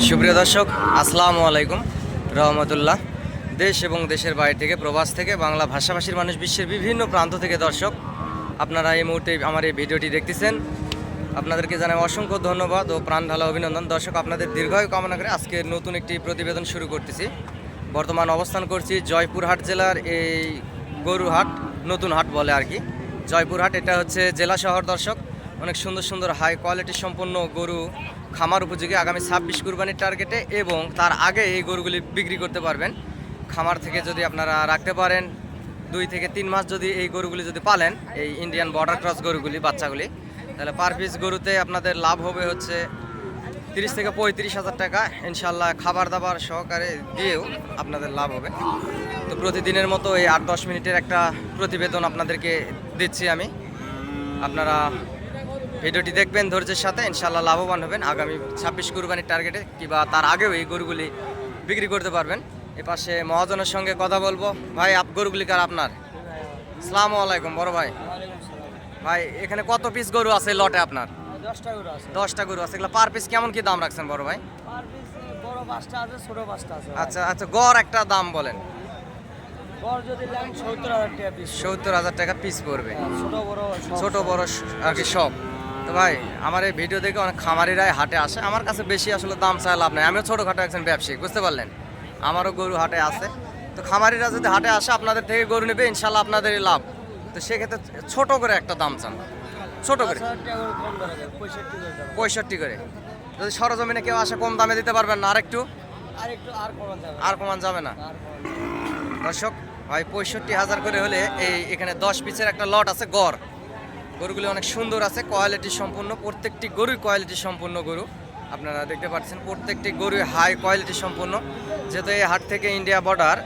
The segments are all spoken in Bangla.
সুপ্রিয় দর্শক, আসসালামু আলাইকুম রহমতুল্লাহ। দেশ এবং দেশের বাইরে থেকে, প্রবাস থেকে, বাংলা ভাষাভাষীর মানুষ, বিশ্বের বিভিন্ন প্রান্ত থেকে দর্শক আপনারা এই মুহূর্তে আমার এই ভিডিওটি দেখতেছেন। আপনাদেরকে জানাই অসংখ্য ধন্যবাদ ও প্রাণ ঢালা অভিনন্দন। দর্শক, আপনাদের দীর্ঘায়ু কামনা করে আজকে নতুন একটি প্রতিবেদন শুরু করতেছি। বর্তমান অবস্থান করছি জয়পুরহাট জেলার এই গরুহাট, নতুন হাট বলে আর কি, জয়পুরহাট। এটা হচ্ছে জেলা শহর। দর্শক, অনেক সুন্দর সুন্দর হাই কোয়ালিটি সম্পন্ন গরু খামার উপযোগী আগামী 26 কুরবানির টার্গেটে, এবং তার আগে এই গরুগুলি বিক্রি করতে পারবেন। খামার থেকে যদি আপনারা রাখতে পারেন 2 থেকে 3 মাস, যদি এই গরুগুলি যদি পালেন, এই ইন্ডিয়ান বর্ডার ক্রস গরুগুলি, বাচ্চাগুলি, তাহলে পার পিস গরুতে আপনাদের লাভ হবে হচ্ছে 30 থেকে 35 হাজার টাকা ইনশাল্লাহ। খাবার দাবার সহকারে দিয়েও আপনাদের লাভ হবে। তো প্রতিদিনের মতো এই 8-10 মিনিটের একটা প্রতিবেদন আপনাদেরকে দিচ্ছি আমি। আপনারা ভিডিওটি দেখবেন ধৈর্যের সাথে, ইনশাল্লাহ লাভবান হবেন। আগামী 26 কুরবানির টার্গেটে কিংবা তার আগেও এই গরুগুলি বিক্রি করতে পারবেন। এপাশে মহাজনের সঙ্গে কথা বলবো। ভাই, গরুগুলি কার আপনার? আসসালামু আলাইকুম বড় ভাই। ভাই, এখানে কত পিস গরু আছে লটে আপনার? 10টা গরু আছে। 10টা গরু আছে। এগুলো পার পিস কেমন কি দাম রাখছেন বড় ভাই? পার পিস বড় 5টা আছে, ছোট 5টা আছে। আচ্ছা আচ্ছা, গড় একটা দাম বলেন। বড় যদি নেন 70,000 টাকা পিস। 70,000 টাকা পিস পড়বে। ছোট বড় আর কি সব। তো ভাই, আমার এই ভিডিও দেখে অনেক খামারিরাই হাটে আসে। আমার কাছে বেশি আসলে দাম চাই লাভ নাই। আমিও ছোটোখাটো একজন ব্যবসায়ী, বুঝতে পারলেন। আমারও গরু হাটে আছে। তো খামারিরা যদি হাটে আসে আপনাদের থেকে গরু নেবে, ইনশাল্লাহ আপনাদেরই লাভ। তো সেক্ষেত্রে ছোট করে একটা দাম চান, ছোট করে 65 করে। যদি সরজমিনে কেউ আসে কম দামে দিতে পারবেন না? আর কমান যাবে না দর্শক। ভাই, 65,000 করে হলে এখানে 10 পিসের একটা লট আছে গড়। গরুগুলি অনেক সুন্দর আছে, কোয়ালিটি সম্পূর্ণ। প্রত্যেকটি গরুই কোয়ালিটি সম্পূর্ণ গরু। আপনারা দেখতে পাচ্ছেন প্রত্যেকটি গরুই হাই কোয়ালিটি সম্পূর্ণ। যেহেতু এই হাট থেকে ইন্ডিয়া বর্ডার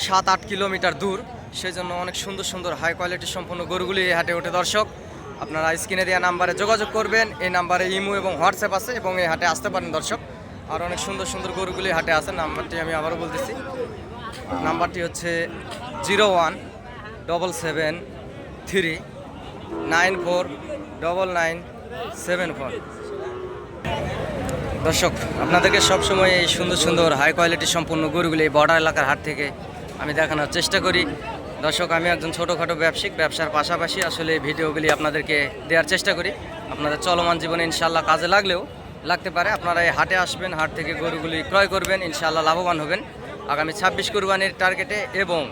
7-8 কিলোমিটার দূর, সেই জন্য অনেক সুন্দর সুন্দর হাই কোয়ালিটি সম্পূর্ণ গরুগুলি এই হাটে ওঠে। দর্শক, আপনারা স্ক্রিনে দেওয়া নাম্বারে যোগাযোগ করবেন। এই নাম্বারে ইমো এবং হোয়াটসঅ্যাপ আছে, এবং এই হাটে আসতে পারেন দর্শক। আর অনেক সুন্দর সুন্দর গরুগুলি হাটে আছে। নাম্বারটি আমি আবারও বলতেছি, নাম্বারটি হচ্ছে 0177394994। দর্শক, আপনাদেরকে সবসময় এই সুন্দর সুন্দর হাই কোয়ালিটি সম্পূর্ণ গরুগুলি এই বর্ডার এলাকার হাট থেকে আমি দেখানোর চেষ্টা করি। দর্শক, আমি একজন ছোটোখাটো ব্যবসায়িক, ব্যবসার পাশাপাশি আসলে এই ভিডিওগুলি আপনাদেরকে দেওয়ার চেষ্টা করি। আপনাদের চলমান জীবনে ইনশাল্লাহ কাজে লাগতে পারে। আপনারা এই হাটে আসবেন, হাট থেকে গরুগুলি ক্রয় করবেন, ইনশাল্লাহ লাভবান হবেন। আগামী 26 কুরবানির টার্গেটে এবং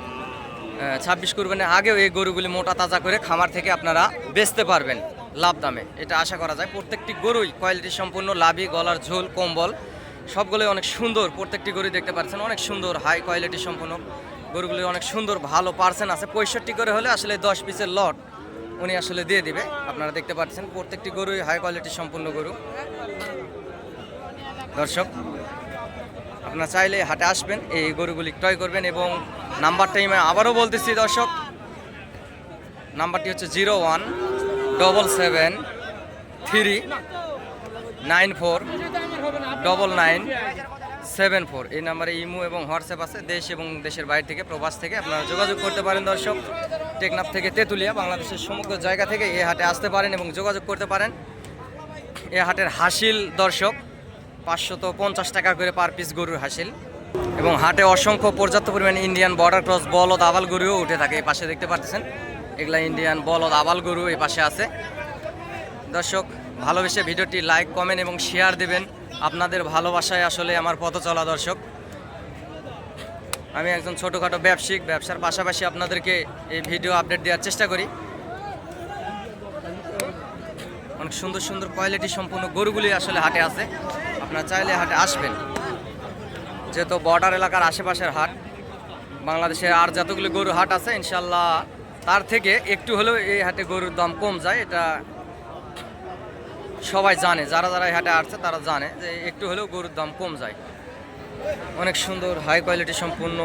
26 কুরবানির আগেও এই গরুগুলি মোটা তাজা করে খামার থেকে আপনারা বেচতে পারবেন লাভ দামে, এটা আশা করা যায়। প্রত্যেকটি গরুই কোয়ালিটি সম্পূর্ণ, লাভি, গলার ঝোল, কম্বল সবগুলোই অনেক সুন্দর। প্রত্যেকটি গরু দেখতে পাচ্ছেন অনেক সুন্দর, হাই কোয়ালিটি সম্পূর্ণ গরুগুলি অনেক সুন্দর, ভালো পার্সেন্ট আছে। 65 করে হলে আসলে 10 পিসের লট উনি আসলে দিয়ে দিবে। আপনারা দেখতে পাচ্ছেন প্রত্যেকটি গরুই হাই কোয়ালিটি সম্পূর্ণ গরু। দর্শক, আপনারা চাইলে হাটে আসবেন, এই গরুগুলি ক্রয় করবেন। এবং নাম্বারটা আমি আবারও বলতেছি দর্শক, নাম্বারটি হচ্ছে 0177394994। এই নাম্বারে ইমো এবং হোয়াটসঅ্যাপ আছে। দেশ এবং দেশের বাইরে থেকে, প্রবাস থেকে আপনারা যোগাযোগ করতে পারেন দর্শক। টেকনাফ থেকে তেঁতুলিয়া, বাংলাদেশের সমগ্র জায়গা থেকে এই হাটে আসতে পারেন এবং যোগাযোগ করতে পারেন। এই হাটের হাসিল দর্শক 550 টাকা করে পার পিস গরুর হাসিল। এবং হাটে অসংখ্য পর্যাপ্ত পরিমাণে ইন্ডিয়ান বর্ডার ক্রস বলদ আবাল গরুও উঠে থাকে। এই পাশে দেখতে পাচ্ছেন এগুলা ইন্ডিয়ান বলদ আবাল গরু এই পাশে আছে। দর্শক, ভালোবেসে ভিডিওটি লাইক, কমেন্ট এবং শেয়ার দেবেন। আপনাদের ভালোবাসায় আসলে আমার পথ চলা। দর্শক, আমি একজন ছোটোখাটো ব্যবসায়িক, ব্যবসার পাশাপাশি আপনাদেরকে এই ভিডিও আপডেট দেওয়ার চেষ্টা করি। অনেক সুন্দর সুন্দর কোয়ালিটি সম্পূর্ণ গরুগুলি আসলে হাটে আছে। আপনারা চাইলে হাটে আসবেন, যেহেতু বর্ডার এলাকার আশেপাশের হাট। বাংলাদেশে আর যতগুলি গরু হাট আছে ইনশাল্লাহ তার থেকে একটু হলেও এই হাটে গরুর দাম কম যায়। এটা সবাই জানে, যারা যারা এই হাটে আসছে তারা জানে যে একটু হলেও গরুর দাম কম যায়। অনেক সুন্দর হাই কোয়ালিটি সম্পূর্ণ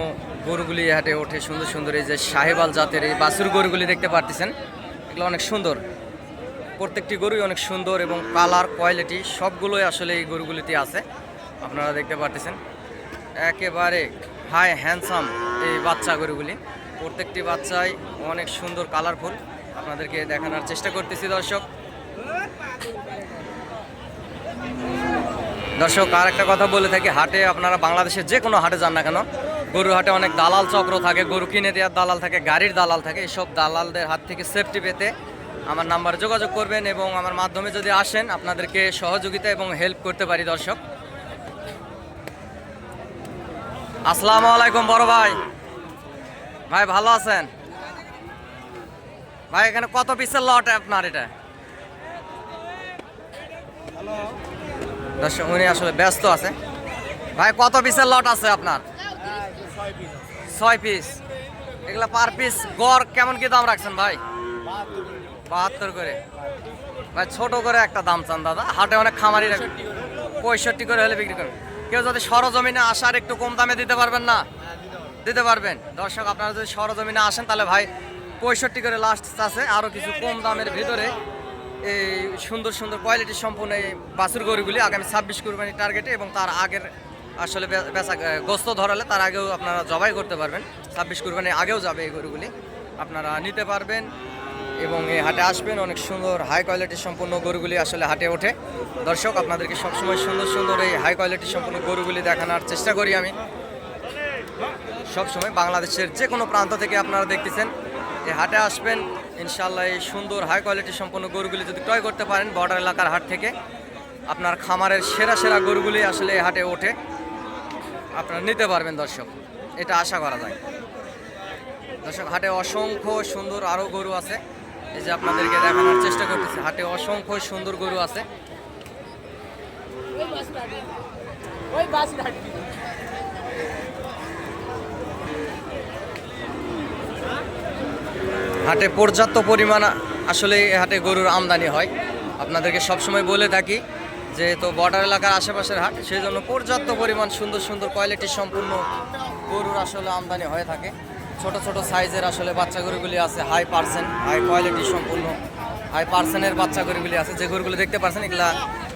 গরুগুলি এই হাটে ওঠে। সুন্দর সুন্দর এই যে সাহেবাল জাতের এই বাছুর গরুগুলি দেখতে পারতেছেন, এগুলো অনেক সুন্দর। প্রত্যেকটি গরুই অনেক সুন্দর এবং কালার কোয়ালিটি সবগুলোই আসলে এই গরুগুলিতে আছে। আপনারা দেখতে পারতেছেন একেবারে হাই হ্যান্ডসাম এই বাচ্চা গরুগুলি। প্রত্যেকটি বাচ্চাই অনেক সুন্দর, কালারফুল। আপনাদেরকে দেখানোর চেষ্টা করতেছি দর্শক। দর্শক আর একটা কথা বলে থাকি, হাটে আপনারা বাংলাদেশের যে কোনো হাটে যান না কেন, গরুর হাটে অনেক দালাল চক্র থাকে, গরু কিনে দেওয়ার দালাল থাকে, গাড়ির দালাল থাকে। এইসব দালালদের হাত থেকে সেফটি পেতে আমার নাম্বারে যোগাযোগ করবেন এবং আমার মাধ্যমে যদি আসেন আপনাদেরকে সহযোগিতা এবং হেল্প করতে পারি। দর্শক আসসালামু আলাইকুম বড় ভাই। ভাই ভালো আছেন? ভাই এখানে কত পিসের লট আপনার এটা? দর্শক উনি আসলে ব্যস্ত আছে। ভাই কত পিসের লট আছে আপনার? 6 পিস। এগুলা পার পিস গড় কেমন কি দাম রাখছেন ভাই? 72 করে। ভাই ছোট করে একটা দাম চান দাদা, হাটে অনেক খামারি 65 করে হলে বিক্রি করবেন। কেউ যদি সরজমিনে আসার একটু কম দামে দিতে পারবেন না? দিতে পারবেন। দর্শক আপনারা যদি সরজমিনে আসেন তাহলে ভাই 65 করে লাস্ট আছে। আরও কিছু কম দামের ভিতরে এই সুন্দর সুন্দর কোয়ালিটি সম্পূর্ণ এই বাছুর গরুগুলি আগামী 26 কুরবানি টার্গেটে এবং তার আগের আসলে বেচা গোস্ত ধরালে তার আগেও আপনারা জবাই করতে পারবেন। 26 কুরবানি আগেও যাবে এই গরুগুলি, আপনারা নিতে পারবেন এবং এই হাটে আসবেন। অনেক সুন্দর হাই কোয়ালিটি সম্পূর্ণ গরুগুলি আসলে হাটে ওঠে। দর্শক আপনাদেরকে সবসময় সুন্দর সুন্দর এই হাই কোয়ালিটি সম্পূর্ণ গরুগুলি দেখানোর চেষ্টা করি আমি সবসময়। বাংলাদেশের যে কোনো প্রান্ত থেকে আপনারা দেখতেছেন এই হাটে আসবেন, ইনশাল্লাহ এই সুন্দর হাই কোয়ালিটি সম্পন্ন গরুগুলি যদি ক্রয় করতে পারেন বর্ডার এলাকার হাট থেকে, আপনার খামারের সেরা সেরা গরুগুলি আসলে এই হাটে ওঠে, আপনারা নিতে পারবেন। দর্শক এটা আশা করা যায়। দর্শক হাটে অসংখ্য সুন্দর আরও গরু আছে, এই যে আপনাদেরকে দেখানোর চেষ্টা করতেছি। হাটে অসংখ্য সুন্দর গরু আছে। হাটে পর্যাপ্ত পরিমাণ আসলে হাটে গরুর আমদানি হয়। আপনাদেরকে সবসময় বলে থাকি যেহেতু বর্ডার এলাকার আশেপাশের হাট, সেই জন্য পর্যাপ্ত পরিমাণ সুন্দর সুন্দর কোয়ালিটি সম্পূর্ণ গরুর আসলে আমদানি হয়ে থাকে। ছোট ছোট সাইজের আসলে বাচ্চা গরুগুলি আছে, হাই পার্সেন্ট হাই কোয়ালিটি সম্পূর্ণ হাই পার্সেন্টের বাচ্চা গরুগুলি আছে। যে গরুগুলি দেখতে পাচ্ছেন এগুলা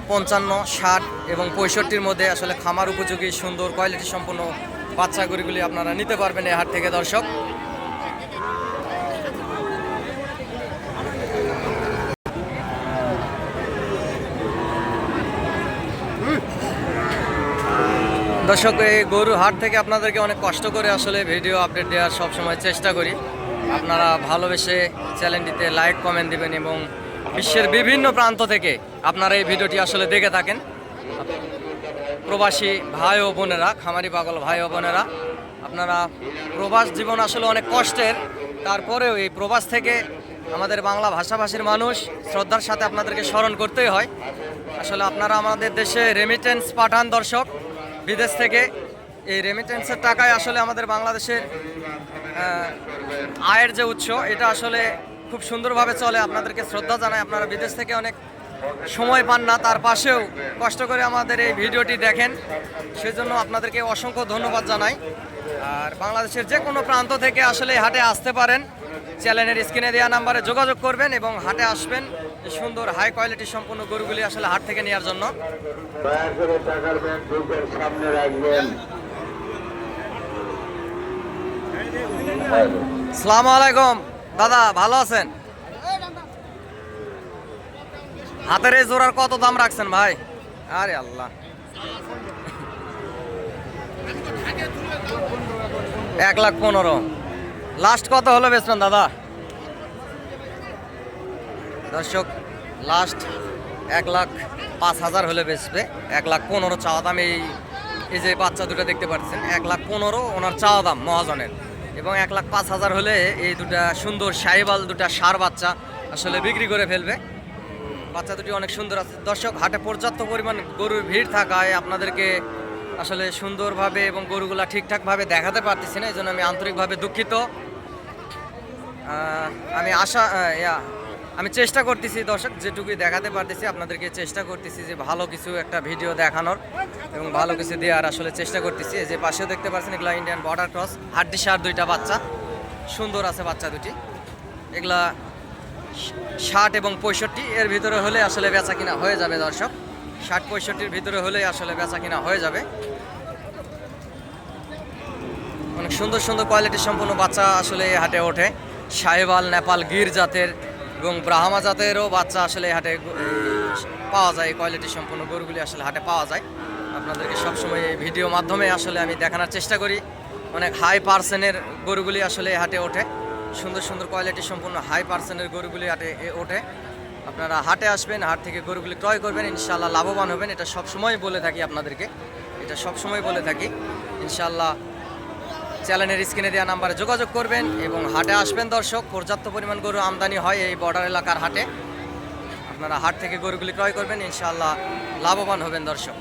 55, 60 এবং 65-র মধ্যে আসলে খামার উপযোগী সুন্দর কোয়ালিটি সম্পূর্ণ বাচ্চা গরুগুলি আপনারা নিতে পারবেন এই হাট থেকে। দর্শক দর্শক এই গরুর হাট থেকে আপনাদেরকে অনেক কষ্ট করে আসলে ভিডিও আপডেট দেওয়ার সবসময় চেষ্টা করি। আপনারা ভালোবেসে চ্যানেলটিতে লাইক কমেন্ট দিবেন এবং বিশ্বের বিভিন্ন প্রান্ত থেকে আপনারা এই ভিডিওটি আসলে দেখে থাকেন। প্রবাসী ভাই ও বোনেরা, খামারি পাগল ভাই ও বোনেরা, আপনারা প্রবাস জীবন আসলে অনেক কষ্টের, তারপরেও এই প্রবাস থেকে আমাদের বাংলা ভাষাভাষীর মানুষ শ্রদ্ধার সাথে আপনাদেরকে স্মরণ করতেই হয়। আসলে আপনারা আমাদের দেশে রেমিটেন্স পাঠান দর্শক বিদেশ থেকে, এই রেমিটেন্সের টাকায় আসলে আমাদের বাংলাদেশের আয়ের যে উৎস এটা আসলে খুব সুন্দরভাবে চলে। আপনাদেরকে শ্রদ্ধা জানাই। আপনারা বিদেশ থেকে অনেক সময় পান না, তার পাশেও কষ্ট করে আমাদের এই ভিডিওটি দেখেন, সেজন্য আপনাদেরকে অসংখ্য ধন্যবাদ জানাই। আর বাংলাদেশের যে কোনো প্রান্ত থেকে আসলে হাটে আসতে পারেন, চ্যানেলের স্ক্রিনে দেওয়া নাম্বারে যোগাযোগ করবেন এবং হাটে আসবেন এই সুন্দর হাই কোয়ালিটি সম্পূর্ণ গরুগুলি আসলে হাট থেকে নেওয়ার জন্য। আসসালামু আলাইকুম দাদা, ভালো আছেন? হাতের এই জোড়ার কত দাম রাখছেন ভাই? আরে আল্লাহ, 1,15,000। লাস্ট কত হলো বেচবেন দাদা? দর্শক লাস্ট 1,05,000 হলে বেচবে। 1,15,000 চাওয়া দাম। এই যে বাচ্চা দুটো দেখতে পাচ্ছেন, 1,15,000 ওনার চাওয়া দাম মহাজনের, এবং 1,05,000 হলে এই দুটা সুন্দর শাহিওয়াল দুটা ষাঁড় বাচ্চা আসলে বিক্রি করে ফেলবে। বাচ্চা দুটি অনেক সুন্দর আছে। দর্শক হাটে পর্যাপ্ত পরিমাণ গরুর ভিড় থাকায় আপনাদেরকে আসলে সুন্দরভাবে এবং গরুগুলা ঠিকঠাকভাবে দেখাতে পারতেছি না, এই জন্য আমি আন্তরিকভাবে দুঃখিত। আমি চেষ্টা করতেছি দর্শক, যেটুকুই দেখাতে পারতেছি আপনাদেরকে চেষ্টা করতেছি যে ভালো কিছু একটা ভিডিও দেখানোর এবং ভালো কিছু দেওয়ার আসলে চেষ্টা করতেছি। এই যে পাশেও দেখতে পাচ্ছেন এগুলা ইন্ডিয়ান বর্ডার ক্রস হাড্ডি ষাঁড় দুইটা বাচ্চা, সুন্দর আছে বাচ্চা দুটি। এগুলা 60 এবং 65 এর ভিতরে হলে আসলে বেচা কিনা হয়ে যাবে দর্শক। 60-65-র ভিতরে হলে আসলে বেচা কিনা হয়ে যাবে। অনেক সুন্দর সুন্দর কোয়ালিটি সম্পূর্ণ বাচ্চা আসলে এই হাটে ওঠে। শাহিওয়াল, নেপাল গির জাতের এবং ব্রাহ্মা জাতেরও বাচ্চা আসলে এই হাটে পাওয়া যায়, এই কোয়ালিটি সম্পন্ন গরুগুলি আসলে হাটে পাওয়া যায়। আপনাদেরকে সবসময় এই ভিডিও মাধ্যমে আসলে আমি দেখানোর চেষ্টা করি। অনেক হাই পার্সেন্টের গরুগুলি আসলে এই হাটে ওঠে, সুন্দর সুন্দর কোয়ালিটি সম্পন্ন হাই পার্সেন্টের গরুগুলি হাটে ওঠে। আপনারা হাটে আসবেন, হাট থেকে গরুগুলি ক্রয় করবেন, ইনশাআল্লাহ লাভবান হবেন। এটা সবসময় বলে থাকি আপনাদেরকে, এটা সবসময় বলে থাকি। ইনশাআল্লাহ চ্যানেলের স্ক্রিনে দেওয়া নাম্বারে যোগাযোগ করবেন এবং হাটে আসবেন দর্শক। পর্যাপ্ত পরিমাণ গরু আমদানি হয় এই বর্ডার এলাকার হাটে। আপনারা হাট থেকে গরুগুলি ক্রয় করবেন, ইনশাআল্লাহ লাভবান হবেন দর্শক।